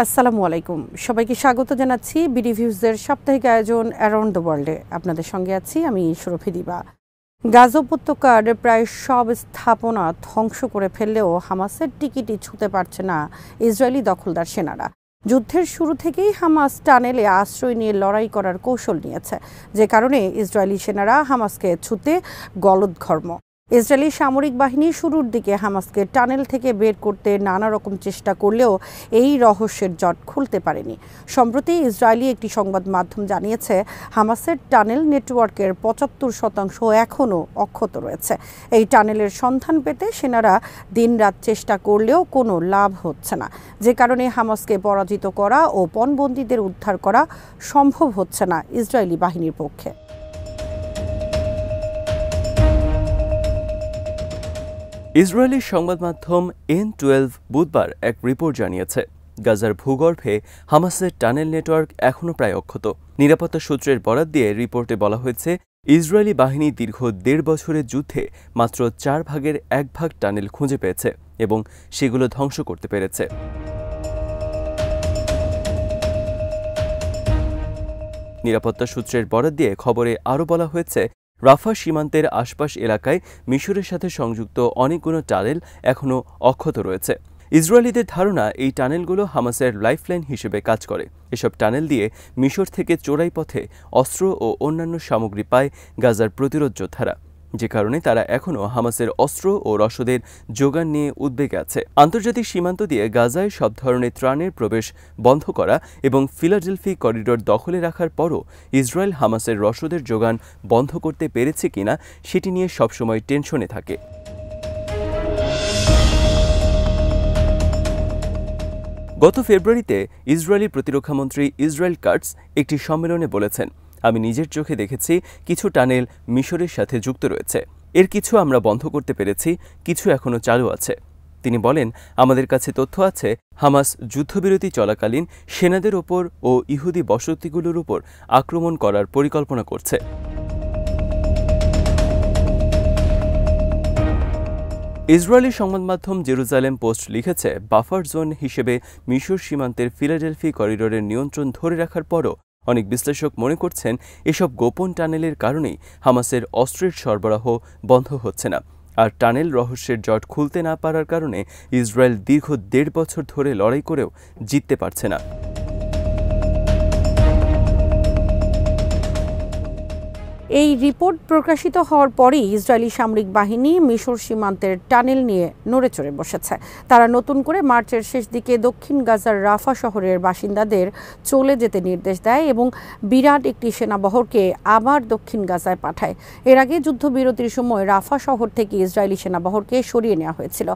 আসসালামু আলাইকুম, সবাইকে স্বাগত জানাচ্ছি বিডি ভিউজের সাপ্তাহিক আয়োজন অ্যারাউন্ড দ্য ওয়ার্ল্ডে। আপনাদের সঙ্গে আছি আমি সুরভি দিবা। গাজা উপত্যকার প্রায় সব স্থাপনা ধ্বংস করে ফেললেও হামাসের টিকিটই ছুঁতে পারছে না ইসরায়েলি দখলদার সেনারা। যুদ্ধের শুরু থেকেই হামাস টানেলে আশ্রয় নিয়ে লড়াই করার কৌশল নিয়েছে, যে কারণে ইসরায়েলি সেনারা হামাসকে ছুঁতে গলদঘর্ম। ইসরায়েলি সামরিক বাহিনী শুরুর দিকে হামাসকে টানেল থেকে বের করতে নানা রকম চেষ্টা করলেও এই রহস্যের জট খুলতে পারেনি। সম্প্রতি ইসরায়েলি একটি সংবাদ মাধ্যম জানিয়েছে হামাসের টানেল নেটওয়ার্কের ৭৫% এখনও অক্ষত রয়েছে। এই টানেলের সন্ধান পেতে সেনারা দিনরাত চেষ্টা করলেও কোনো লাভ হচ্ছে না, যে কারণে হামাসকে পরাজিত করা ও পণবন্দীদের উদ্ধার করা সম্ভব হচ্ছে না ইসরায়েলি বাহিনীর পক্ষে। ইসরায়েলি সংবাদ মাধ্যম N12 বুধবার এক রিপোর্ট জানিয়েছে, গাজার ভূগর্ভে হামাসের টানেল নেটওয়ার্ক এখনও প্রায় অক্ষত। নিরাপত্তা সূত্রের বরাত দিয়ে রিপোর্টে বলা হয়েছে, ইসরায়েলি বাহিনী দীর্ঘ ১.৫ বছরের যুদ্ধে মাত্র ৪ ভাগের ১ ভাগ টানেল খুঁজে পেয়েছে এবং সেগুলো ধ্বংস করতে পেরেছে। নিরাপত্তা সূত্রের বরাত দিয়ে খবরে আরও বলা হয়েছে, রাফা সীমান্তের আশপাশ এলাকায় মিশরের সাথে সংযুক্ত অনেকগুলো টানেল এখনও অক্ষত রয়েছে। ইসরায়েলিদের ধারণা, এই টানেলগুলো হামাসের লাইফলাইন হিসেবে কাজ করে। এসব টানেল দিয়ে মিশর থেকে চোরাই পথে অস্ত্র ও অন্যান্য সামগ্রী পায় গাজার প্রতিরোধ যোদ্ধারা, যে কারণে তারা এখনও হামাসের অস্ত্র ও রসদের যোগান নিয়ে উদ্বেগে আছে। আন্তর্জাতিক সীমান্ত দিয়ে গাজায় সব ধরনের ত্রাণের প্রবেশ বন্ধ করা এবং ফিলাডেলফি করিডোর দখলে রাখার পরও ইসরায়েল হামাসের রসদের যোগান বন্ধ করতে পেরেছে কিনা সেটি নিয়ে সবসময় টেনশনে থাকে। গত ফেব্রুয়ারিতে ইসরায়েলি প্রতিরক্ষামন্ত্রী ইসরায়েল কাটস একটি সম্মেলনে বলেছেন, আমি নিজের চোখে দেখেছি কিছু টানেল মিশরের সাথে যুক্ত রয়েছে। এর কিছু আমরা বন্ধ করতে পেরেছি, কিছু এখনও চালু আছে। তিনি বলেন, আমাদের কাছে তথ্য আছে হামাস যুদ্ধবিরতি চলাকালীন সেনাদের ওপর ও ইহুদি বসতিগুলোর উপর আক্রমণ করার পরিকল্পনা করছে। ইসরায়েলি সংবাদ মাধ্যম জেরুজালেম পোস্ট লিখেছে, বাফার জোন হিসেবে মিশর সীমান্তের ফিলাডেলফি করিডোরের নিয়ন্ত্রণ ধরে রাখার পরও অনেক বিশ্লেষক মনে করছেন এসব গোপন টানেলের কারণেই হামাসের অস্ত্রের সরবরাহ বন্ধ হচ্ছে না। আর টানেল রহস্যের জট খুলতে না পারার কারণে ইসরায়েল দীর্ঘ ১.৫ বছর ধরে লড়াই করেও জিততে পারছে না। এই রিপোর্ট প্রকাশিত হওয়ার পরেই ইসরায়েলি সামরিক বাহিনী মিশর সীমান্তের টানেল নিয়ে নড়েচড়ে বসেছে। তারা নতুন করে মার্চের শেষ দিকে দক্ষিণ গাজার রাফা শহরের বাসিন্দাদের চলে যেতে নির্দেশ দেয় এবং বিরাট একটি সেনাবহরকে আবার দক্ষিণ গাজায় পাঠায়। এর আগে যুদ্ধবিরতির সময় রাফা শহর থেকে ইসরায়েলি সেনাবহরকে সরিয়ে নেওয়া হয়েছিল।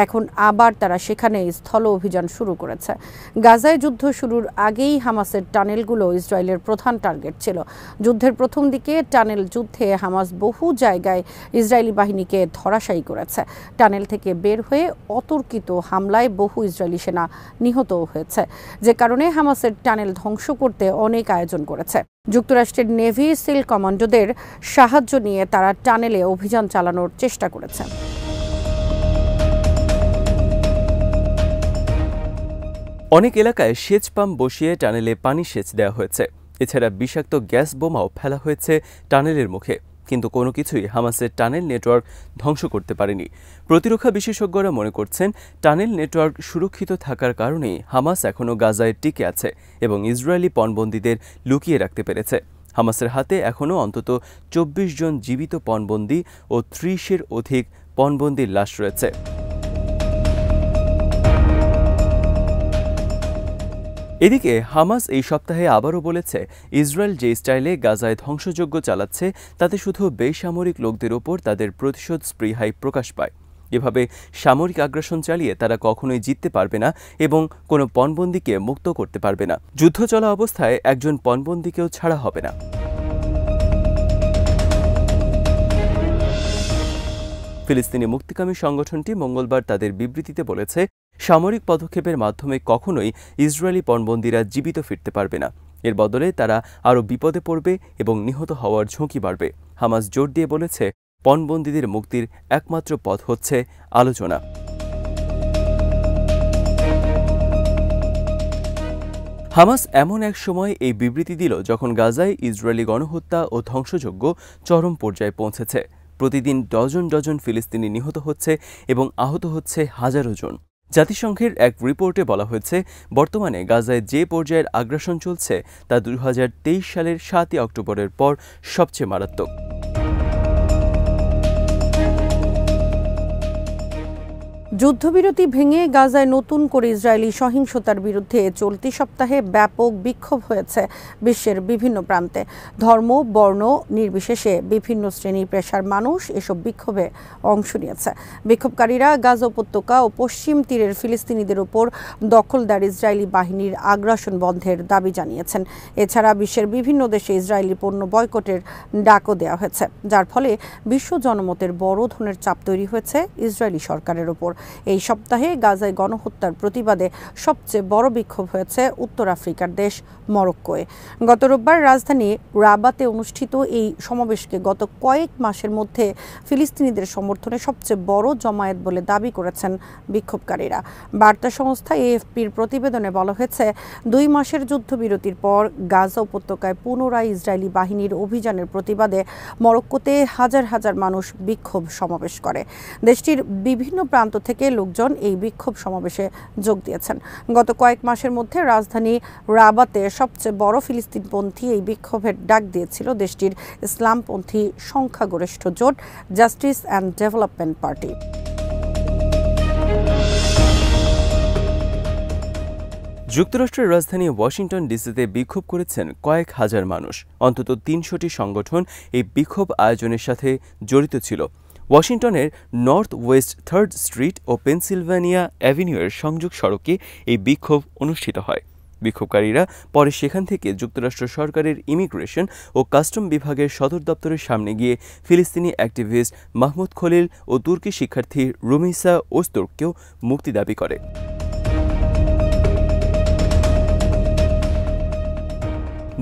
এখন আবার তারা সেখানে স্থল অভিযান শুরু করেছে। গাজায় যুদ্ধ শুরুর আগেই হামাসের টানেলগুলো ইসরায়েলের প্রধান টার্গেট ছিল। যুদ্ধের প্রথম দিকে টানেল যুদ্ধে হামাস বহু জায়গায় ইসরায়েলি বাহিনীকে ধরাশায়ী করেছে। টানেল থেকে বের হয়ে অতর্কিত হামলায় বহু ইসরায়েলি সেনা নিহত হয়েছে, যে কারণে হামাসের টানেল ধ্বংস করতে অনেক আয়োজন করেছে। যুক্তরাষ্ট্রের নেভি সিল কমান্ডোদের সাহায্য নিয়ে তারা টানেলে অভিযান চালানোর চেষ্টা করেছে। অনেক এলাকায় সেচ পাম্প বসিয়ে টানেলে পানি সেচ দেওয়া হয়েছে। এছাড়া বিষাক্ত গ্যাস বোমাও ফেলা হয়েছে টানেলের মুখে, কিন্তু কোনো কিছুই হামাসের টানেল নেটওয়ার্ক ধ্বংস করতে পারেনি। প্রতিরক্ষা বিশেষজ্ঞরা মনে করছেন, টানেল নেটওয়ার্ক সুরক্ষিত থাকার কারণেই হামাস এখনও গাজায় টিকে আছে এবং ইসরায়েলি পণবন্দীদের লুকিয়ে রাখতে পেরেছে। হামাসের হাতে এখনও অন্তত ২৪ জন জীবিত পণবন্দী ও ৩০-এর অধিক পণবন্দীর লাশ রয়েছে। এদিকে হামাস এই সপ্তাহে আবারও বলেছে, ইসরায়েল যে স্টাইলে গাজায় ধ্বংসযজ্ঞ চালাচ্ছে তাতে শুধু বেসামরিক লোকদের ওপর তাদের প্রতিশোধ স্পৃহাই প্রকাশ পায়। এভাবে সামরিক আগ্রাসন চালিয়ে তারা কখনোই জিততে পারবে না এবং কোনো পণবন্দীকে মুক্ত করতে পারবে না। যুদ্ধ চলা অবস্থায় একজন পণবন্দীকেও ছাড়া হবে না। ফিলিস্তিনি মুক্তিকামী সংগঠনটি মঙ্গলবার তাদের বিবৃতিতে বলেছে, সামরিক পদক্ষেপের মাধ্যমে কখনোই ইসরায়েলি পণবন্দীরা জীবিত ফিরতে পারবে না। এর বদলে তারা আরও বিপদে পড়বে এবং নিহত হওয়ার ঝুঁকি বাড়বে। হামাস জোর দিয়ে বলেছে, পণবন্দীদের মুক্তির একমাত্র পথ হচ্ছে আলোচনা। হামাস এমন এক সময় এই বিবৃতি দিল যখন গাজায় ইসরায়েলি গণহত্যা ও ধ্বংসযজ্ঞ চরম পর্যায়ে পৌঁছেছে। প্রতিদিন ডজন ডজন ফিলিস্তিনি নিহত হচ্ছে এবং আহত হচ্ছে হাজারো জন। জাতিসংঘের এক রিপোর্টে বলা হয়েছে, বর্তমানে গাজায় যে পর্যায়ের আগ্রাসন চলছে তা 2023 সালের 7 অক্টোবরের পর সবচেয়ে মারাত্মক। যুদ্ধবিরতি ভেঙে গাজায় নতুন করে ইসরায়েলি সহিংসতার বিরুদ্ধে চলতি সপ্তাহে ব্যাপক বিক্ষোভ হয়েছে বিশ্বের বিভিন্ন প্রান্তে। ধর্ম, বর্ণ নির্বিশেষে বিভিন্ন শ্রেণী পেশার মানুষ এসব বিক্ষোভে অংশ নিয়েছে। বিক্ষোভকারীরা গাজা উপত্যকা ও পশ্চিম তীরের ফিলিস্তিনিদের উপর দখলদার ইসরায়েলি বাহিনীর আগ্রাসন বন্ধের দাবি জানিয়েছেন। এছাড়া বিশ্বের বিভিন্ন দেশে ইসরায়েলি পণ্য বয়কটের ডাকও দেওয়া হয়েছে, যার ফলে বিশ্ব জনমতের বড় ধরনের চাপ তৈরি হয়েছে ইসরায়েলি সরকারের উপর। এই সপ্তাহে গাজায় গণহত্যার প্রতিবাদে সবচেয়ে বড় বিক্ষোভ হয়েছে উত্তর আফ্রিকার দেশ মরক্কোয়। গত রোববার রাজধানী রাবাতে অনুষ্ঠিত এই সমাবেশকে গত কয়েক মাসের মধ্যে ফিলিস্তিনিদের সমর্থনে সবচেয়ে বড় জমায়েত বলে দাবি করেছেন বিক্ষোভকারীরা। বার্তা সংস্থা এএফপির প্রতিবেদনে বলা হয়েছে, 2 মাসের যুদ্ধবিরতির পর গাজা উপত্যকায় পুনরায় ইসরায়েলি বাহিনীর অভিযানের প্রতিবাদে মরক্কোতে হাজার হাজার মানুষ বিক্ষোভ সমাবেশ করে। দেশটির বিভিন্ন প্রান্ত থেকে লোকজন এই বিক্ষোভ সমাবেশে যোগ দিয়েছেন। গত কয়েক মাসের মধ্যে রাজধানী রাবাতে সবচেয়ে বড় ফিলিস্তিনপন্থী এই বিক্ষোভের ডাক দিয়েছিল দেশটির ইসলামপন্থী সংখ্যাগরিষ্ঠ জোট জাস্টিস অ্যান্ড ডেভেলপমেন্ট পার্টি। যুক্তরাষ্ট্রের রাজধানী ওয়াশিংটন ডিসিতে বিক্ষোভ করেছেন কয়েক হাজার মানুষ। অন্তত 300টি সংগঠন এই বিক্ষোভ আয়োজনের সাথে জড়িত ছিল। ওয়াশিংটনের নর্থ ওয়েস্ট 3rd স্ট্রিট ও পেনসিলভানিয়া অ্যাভিনিউয়ের সংযোগ সড়কে এই বিক্ষোভ অনুষ্ঠিত হয়। বিক্ষোভকারীরা পরে সেখান থেকে যুক্তরাষ্ট্র সরকারের ইমিগ্রেশন ও কাস্টম বিভাগের সদর দপ্তরের সামনে গিয়ে ফিলিস্তিনি অ্যাক্টিভিস্ট মাহমুদ খলিল ও তুর্কি শিক্ষার্থী রুমিসা ওস্তুর্ককেও মুক্তি দাবি করে।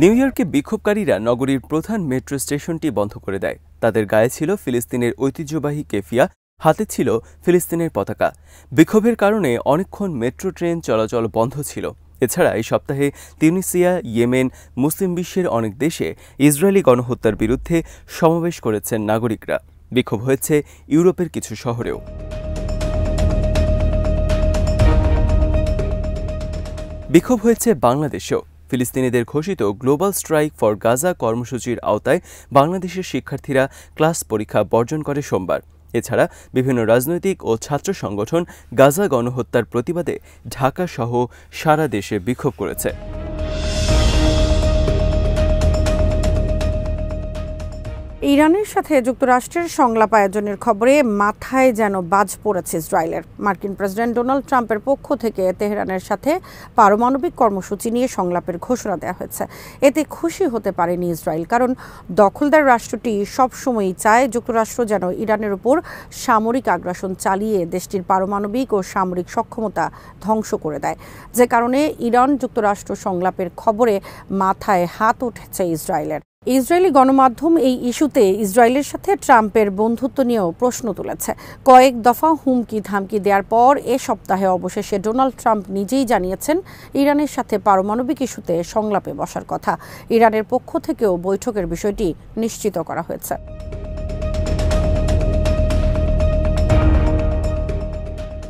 নিউ ইয়র্কে বিক্ষোভকারীরা নগরীর প্রধান মেট্রো স্টেশনটি বন্ধ করে দেয়। তাদের গায়ে ছিল ফিলিস্তিনের ঐতিহ্যবাহী কেফিয়া, হাতে ছিল ফিলিস্তিনের পতাকা। বিক্ষোভের কারণে অনেকক্ষণ মেট্রো ট্রেন চলাচল বন্ধ ছিল। এছাড়া এই সপ্তাহে তিউনিসিয়া, ইয়েমেন, মুসলিম বিশ্বের অনেক দেশে ইসরায়েলি গণহত্যার বিরুদ্ধে সমাবেশ করেছেন নাগরিকরা। বিক্ষোভ হয়েছে ইউরোপের কিছু শহরেও। বিক্ষোভ হয়েছে বাংলাদেশেও। ফিলিস্তিনিদের ঘোষিত গ্লোবাল স্ট্রাইক ফর গাজা কর্মসূচির আওতায় বাংলাদেশের শিক্ষার্থীরা ক্লাস পরীক্ষা বর্জন করে সোমবার। এছাড়া বিভিন্ন রাজনৈতিক ও ছাত্র সংগঠন গাজা গণহত্যার প্রতিবাদে ঢাকা সহ সারা দেশে বিক্ষোভ করেছে। ইরানের সাথে যুক্তরাষ্ট্রের সংলাপ আয়োজনের খবরে মাথায় যেন বাজ পড়েছে ইসরায়েলের। মার্কিন প্রেসিডেন্ট ডোনাল্ড ট্রাম্পের পক্ষ থেকে তেহরানের সাথে পারমাণবিক কর্মসূচি নিয়ে সংলাপের ঘোষণা দেওয়া হয়েছে। এতে খুশি হতে পারেনি ইসরায়েল, কারণ দখলদার রাষ্ট্রটি সবসময়ই চায় যুক্তরাষ্ট্র যেন ইরানের উপর সামরিক আগ্রাসন চালিয়ে দেশটির পারমাণবিক ও সামরিক সক্ষমতা ধ্বংস করে দেয়। যে কারণে ইরান যুক্তরাষ্ট্র সংলাপের খবরে মাথায় হাত উঠেছে ইসরায়েলের। ইসরায়েলি গণমাধ্যম এই ইস্যুতে ইসরায়েলের সাথে ট্রাম্পের বন্ধুত্ব নিয়েও প্রশ্ন তুলেছে। কয়েক দফা হুমকি ধামকি দেওয়ার পর এ সপ্তাহে অবশেষে ডোনাল্ড ট্রাম্প নিজেই জানিয়েছেন ইরানের সাথে পারমাণবিক ইস্যুতে সংলাপে বসার কথা। ইরানের পক্ষ থেকেও বৈঠকের বিষয়টি নিশ্চিত করা হয়েছে।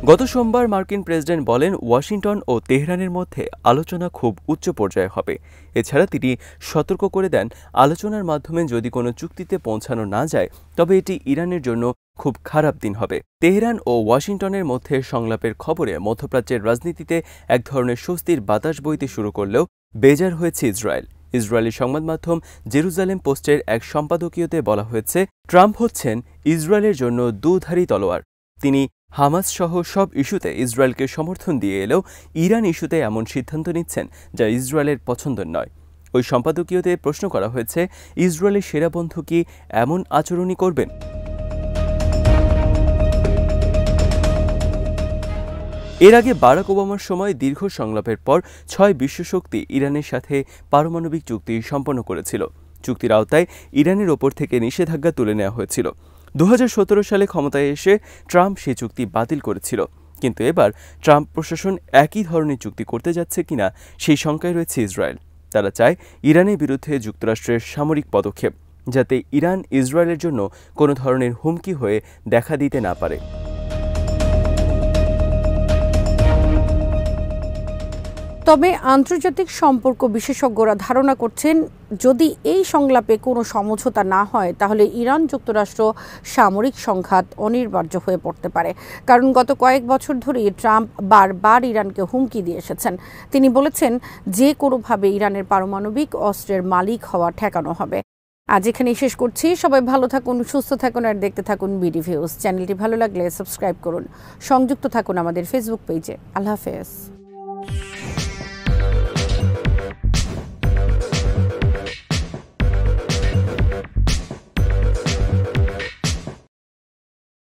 গত সোমবার মার্কিন প্রেসিডেন্ট বলেন, ওয়াশিংটন ও তেহরানের মধ্যে আলোচনা খুব উচ্চ পর্যায়ে হবে। এছাড়া তিনি সতর্ক করে দেন, আলোচনার মাধ্যমে যদি কোনো চুক্তিতে পৌঁছানো না যায় তবে এটি ইরানের জন্য খুব খারাপ দিন হবে। তেহরান ও ওয়াশিংটনের মধ্যে সংলাপের খবরে মধ্যপ্রাচ্যের রাজনীতিতে এক ধরনের স্বস্তির বাতাস বইতে শুরু করলেও বেজার হয়েছে ইসরায়েল। ইসরায়েলি সংবাদ মাধ্যম জেরুজালেম পোস্টের এক সম্পাদকীয়তে বলা হয়েছে, ট্রাম্প হচ্ছেন ইসরায়েলের জন্য দুধারী তলোয়ার। তিনি হামাস সহ সব ইস্যুতে ইসরায়েলকে সমর্থন দিয়ে এলেও ইরান ইস্যুতে এমন সিদ্ধান্ত নিচ্ছেন যা ইসরায়েলের পছন্দের নয়। ওই সম্পাদকীয়তে প্রশ্ন করা হয়েছে, ইসরায়েলের সেরা বন্ধু কি এমন আচরণই করবেন? এর আগে বারাক ওবামার সময় দীর্ঘ সংলাপের পর 6 বিশ্বশক্তি ইরানের সাথে পারমাণবিক চুক্তি সম্পন্ন করেছিল। চুক্তির আওতায় ইরানের ওপর থেকে নিষেধাজ্ঞা তুলে নেওয়া হয়েছিল। 2017 সালে ক্ষমতায় এসে ট্রাম্প সেই চুক্তি বাতিল করেছিল। কিন্তু এবার ট্রাম্প প্রশাসন একই ধরনের চুক্তি করতে যাচ্ছে কিনা সেই শঙ্কায় রয়েছে ইসরায়েল। তারা চায় ইরানের বিরুদ্ধে যুক্তরাষ্ট্রের সামরিক পদক্ষেপ, যাতে ইরান ইসরায়েলের জন্য কোনো ধরনের হুমকি হয়ে দেখা দিতে না পারে। তবে আন্তর্জাতিক সম্পর্ক বিশেষজ্ঞরা ধারণা করছেন, যদি এই সংলাপে কোনো সমঝোতা না হয় তাহলে ইরান যুক্তরাষ্ট্র সামরিক সংঘাত অনিবার্য হয়ে পড়তে পারে। কারণ গত কয়েক বছর ধরেই ট্রাম্প বারবার ইরানকে হুমকি দিয়ে এসেছেন। তিনি বলেছেন যে কোনোভাবে ইরানের পারমাণবিক অস্ত্রের মালিক হওয়া ঠেকানো হবে। আজ এখানেই শেষ করছি। সবাই ভালো থাকুন, সুস্থ থাকুন আর দেখতে থাকুন বিডি ভিউজ। চ্যানেলটি ভালো লাগলে সাবস্ক্রাইব করুন, সংযুক্ত থাকুন আমাদের ফেসবুক পেজে। আল্লাহ হাফেজ।